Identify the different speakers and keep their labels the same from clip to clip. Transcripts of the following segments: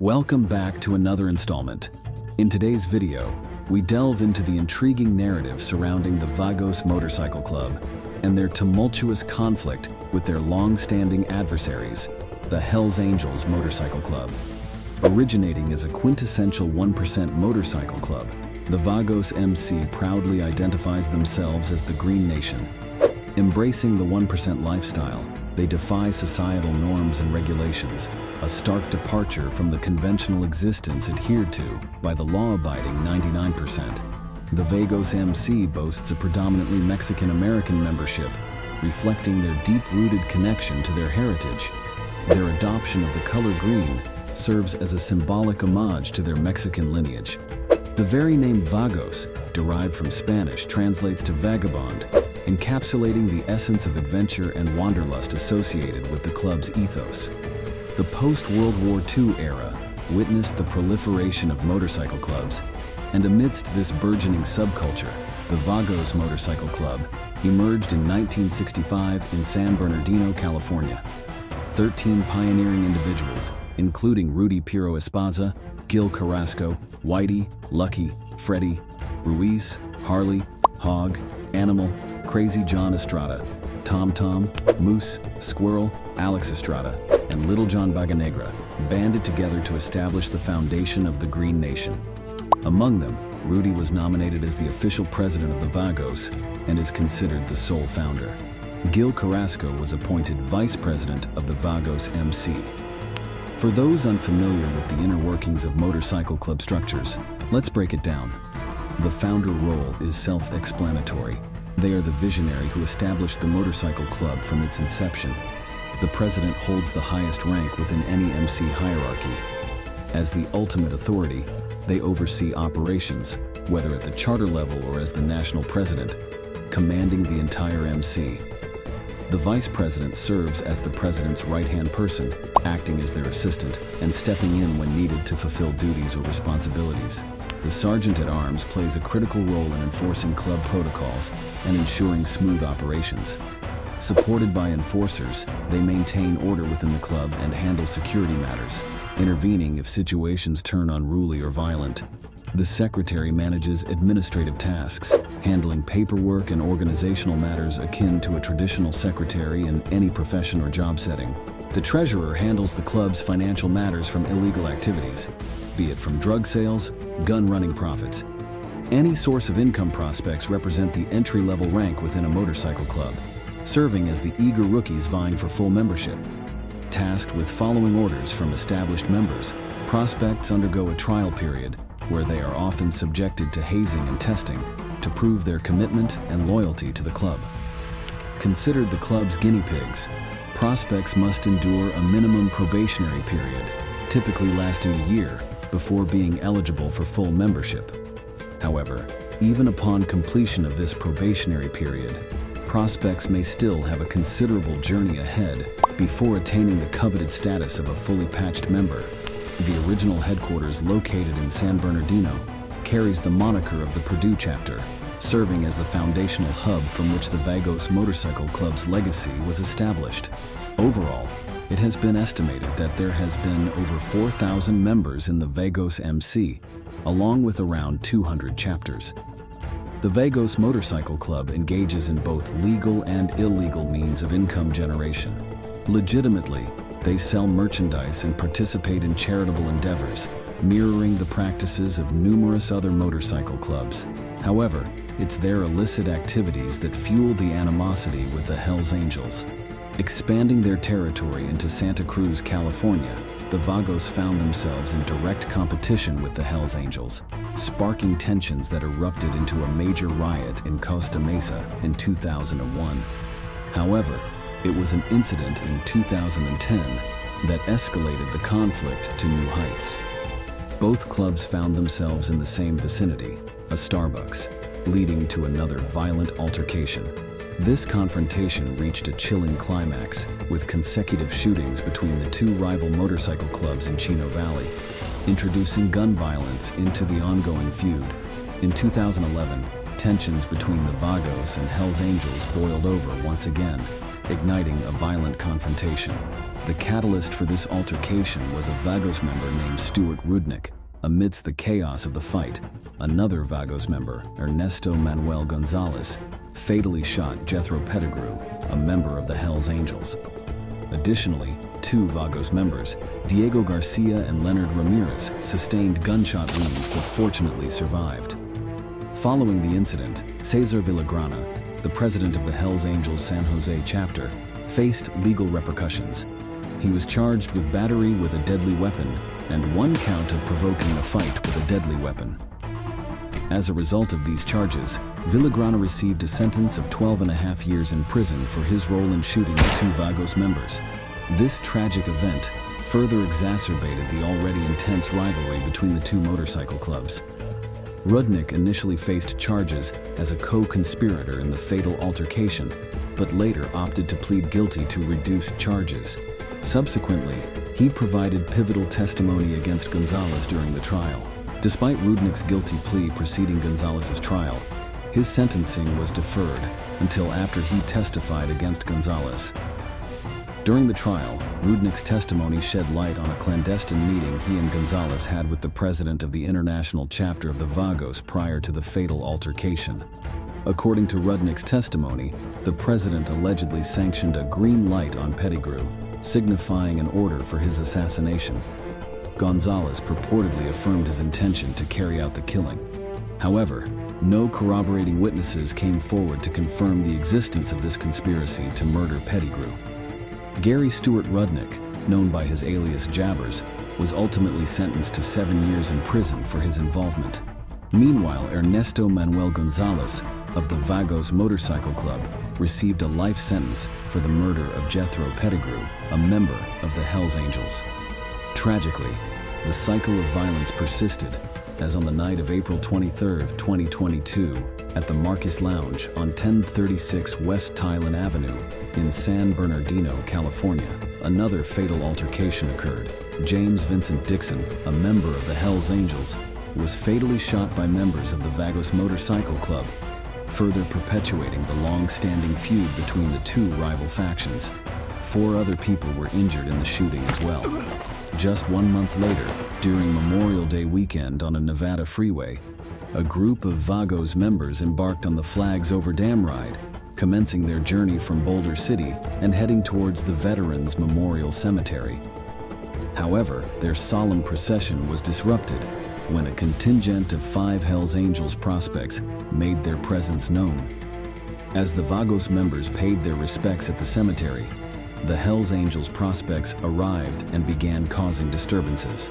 Speaker 1: Welcome back to another installment. In today's video, we delve into the intriguing narrative surrounding the Vagos Motorcycle Club and their tumultuous conflict with their long-standing adversaries, the Hells Angels Motorcycle Club. Originating as a quintessential 1% motorcycle club, the Vagos MC proudly identifies themselves as the Green Nation. Embracing the 1% lifestyle, they defy societal norms and regulations, a stark departure from the conventional existence adhered to by the law-abiding 99%. The Vagos MC boasts a predominantly Mexican-American membership, reflecting their deep-rooted connection to their heritage. Their adoption of the color green serves as a symbolic homage to their Mexican lineage. The very name Vagos, derived from Spanish, translates to vagabond, encapsulating the essence of adventure and wanderlust associated with the club's ethos. The post-World War II era witnessed the proliferation of motorcycle clubs, and amidst this burgeoning subculture, the Vagos Motorcycle Club emerged in 1965 in San Bernardino, California. 13 pioneering individuals, including Rudy Piro Esparza, Gil Carrasco, Whitey, Lucky, Freddie, Ruiz, Harley, Hog, Animal, Crazy John Estrada, Tom Tom, Moose, Squirrel, Alex Estrada, and Little John Baganegra banded together to establish the foundation of the Green Nation. Among them, Rudy was nominated as the official president of the Vagos and is considered the sole founder. Gil Carrasco was appointed vice president of the Vagos MC. For those unfamiliar with the inner workings of motorcycle club structures, let's break it down. The founder role is self-explanatory. They are the visionary who established the motorcycle club from its inception. The president holds the highest rank within any MC hierarchy. As the ultimate authority, they oversee operations, whether at the charter level or as the national president, commanding the entire MC. The vice president serves as the president's right-hand person, acting as their assistant and stepping in when needed to fulfill duties or responsibilities. The sergeant-at-arms plays a critical role in enforcing club protocols and ensuring smooth operations. Supported by enforcers, they maintain order within the club and handle security matters, intervening if situations turn unruly or violent. The secretary manages administrative tasks, handling paperwork and organizational matters akin to a traditional secretary in any profession or job setting. The treasurer handles the club's financial matters from illegal activities, be it from drug sales, gun-running profits. Any source of income prospects represent the entry-level rank within a motorcycle club, serving as the eager rookies vying for full membership. Tasked with following orders from established members, prospects undergo a trial period where they are often subjected to hazing and testing to prove their commitment and loyalty to the club. Considered the club's guinea pigs, prospects must endure a minimum probationary period, typically lasting a year, before being eligible for full membership. However, even upon completion of this probationary period, prospects may still have a considerable journey ahead before attaining the coveted status of a fully patched member. The original headquarters, located in San Bernardino, carries the moniker of the Purdue chapter, serving as the foundational hub from which the Vagos Motorcycle Club's legacy was established. Overall, it has been estimated that there has been over 4,000 members in the Vagos MC, along with around 200 chapters. The Vagos Motorcycle Club engages in both legal and illegal means of income generation. Legitimately, they sell merchandise and participate in charitable endeavors, mirroring the practices of numerous other motorcycle clubs. However, it's their illicit activities that fuel the animosity with the Hells Angels. Expanding their territory into Santa Cruz, California, the Vagos found themselves in direct competition with the Hells Angels, sparking tensions that erupted into a major riot in Costa Mesa in 2001. However, it was an incident in 2010 that escalated the conflict to new heights. Both clubs found themselves in the same vicinity, a Starbucks, leading to another violent altercation. This confrontation reached a chilling climax, with consecutive shootings between the two rival motorcycle clubs in Chino Valley, introducing gun violence into the ongoing feud. In 2011, tensions between the Vagos and Hells Angels boiled over once again, igniting a violent confrontation. The catalyst for this altercation was a Vagos member named Stuart Rudnick. Amidst the chaos of the fight, another Vagos member, Ernesto Manuel Gonzalez, fatally shot Jethro Pettigrew, a member of the Hells Angels. Additionally, two Vagos members, Diego Garcia and Leonard Ramirez, sustained gunshot wounds but fortunately survived. Following the incident, Cesar Villagrana, the president of the Hells Angels San Jose chapter, faced legal repercussions. He was charged with battery with a deadly weapon and one count of provoking a fight with a deadly weapon. As a result of these charges, Villagrana received a sentence of 12.5 years in prison for his role in shooting the two Vagos members. This tragic event further exacerbated the already intense rivalry between the two motorcycle clubs. Rudnick initially faced charges as a co-conspirator in the fatal altercation, but later opted to plead guilty to reduced charges. Subsequently, he provided pivotal testimony against Gonzalez during the trial. Despite Rudnick's guilty plea preceding Gonzalez's trial, his sentencing was deferred until after he testified against Gonzalez. During the trial, Rudnick's testimony shed light on a clandestine meeting he and Gonzalez had with the president of the international chapter of the Vagos prior to the fatal altercation. According to Rudnick's testimony, the president allegedly sanctioned a green light on Pettigrew, signifying an order for his assassination. Gonzalez purportedly affirmed his intention to carry out the killing. However, no corroborating witnesses came forward to confirm the existence of this conspiracy to murder Pettigrew. Gary Stuart Rudnick, known by his alias Jabbers, was ultimately sentenced to 7 years in prison for his involvement. Meanwhile, Ernesto Manuel Gonzalez of the Vagos Motorcycle Club received a life sentence for the murder of Jethro Pettigrew, a member of the Hells Angels. Tragically, the cycle of violence persisted, as on the night of April 23, 2022, at the Marcus Lounge on 1036 West Tylan Avenue in San Bernardino, California, another fatal altercation occurred. James Vincent Dixon, a member of the Hells Angels, was fatally shot by members of the Vagos Motorcycle Club, further perpetuating the long-standing feud between the two rival factions. 4 other people were injured in the shooting as well. Just 1 month later, during Memorial Day weekend on a Nevada freeway, a group of Vagos members embarked on the Flags Over Dam ride, commencing their journey from Boulder City and heading towards the Veterans Memorial Cemetery. However, their solemn procession was disrupted when a contingent of 5 Hells Angels prospects made their presence known. As the Vagos members paid their respects at the cemetery, the Hells Angels prospects arrived and began causing disturbances.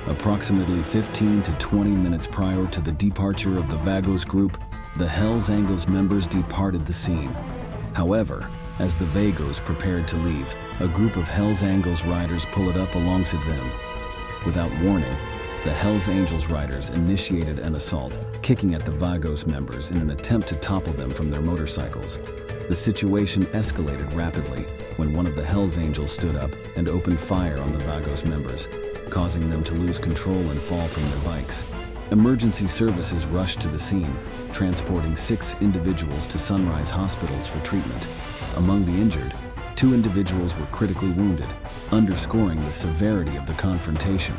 Speaker 1: Approximately 15 to 20 minutes prior to the departure of the Vagos group, the Hells Angels members departed the scene. However, as the Vagos prepared to leave, a group of Hells Angels riders pulled up alongside them. Without warning, the Hells Angels riders initiated an assault, kicking at the Vagos members in an attempt to topple them from their motorcycles. The situation escalated rapidly when one of the Hells Angels stood up and opened fire on the Vagos members, causing them to lose control and fall from their bikes. Emergency services rushed to the scene, transporting 6 individuals to Sunrise hospitals for treatment. Among the injured, 2 individuals were critically wounded, underscoring the severity of the confrontation.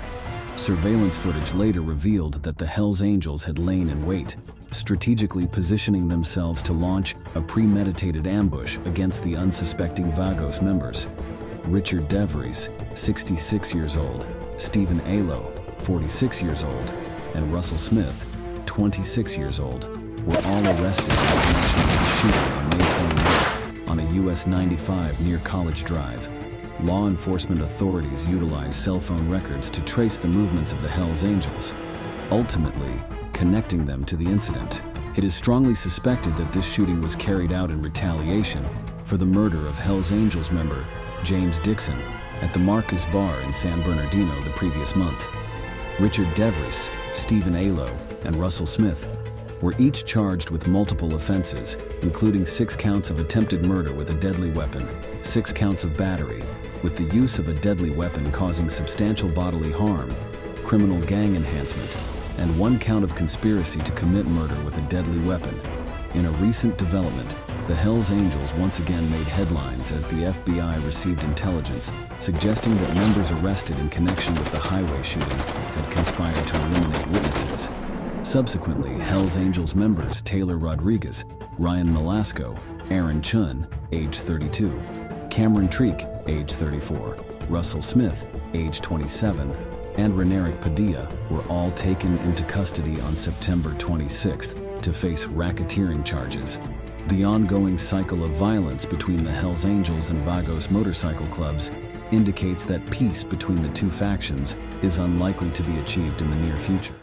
Speaker 1: Surveillance footage later revealed that the Hells Angels had lain in wait, strategically positioning themselves to launch a premeditated ambush against the unsuspecting Vagos members. Richard DeVries, 66 years old, Stephen Alo, 46 years old, and Russell Smith, 26 years old, were all arrested in connection with the shooting on May 29th on a US 95 near College Drive. Law enforcement authorities utilized cell phone records to trace the movements of the Hells Angels, ultimately connecting them to the incident. It is strongly suspected that this shooting was carried out in retaliation for the murder of Hells Angels member James Dixon at the Marcus Bar in San Bernardino the previous month. Richard DeVries, Stephen Alo, and Russell Smith were each charged with multiple offenses, including 6 counts of attempted murder with a deadly weapon, 6 counts of battery with the use of a deadly weapon causing substantial bodily harm, criminal gang enhancement, and 1 count of conspiracy to commit murder with a deadly weapon. In a recent development, The Hells Angels once again made headlines as the FBI received intelligence suggesting that members arrested in connection with the highway shooting had conspired to eliminate witnesses. Subsequently, Hells Angels members Taylor Rodriguez, Ryan Malasco, Aaron Chun, age 32, Cameron Treek, age 34, Russell Smith, age 27, and Renerick Padilla were all taken into custody on September 26th to face racketeering charges. The ongoing cycle of violence between the Hells Angels and Vagos motorcycle clubs indicates that peace between the two factions is unlikely to be achieved in the near future.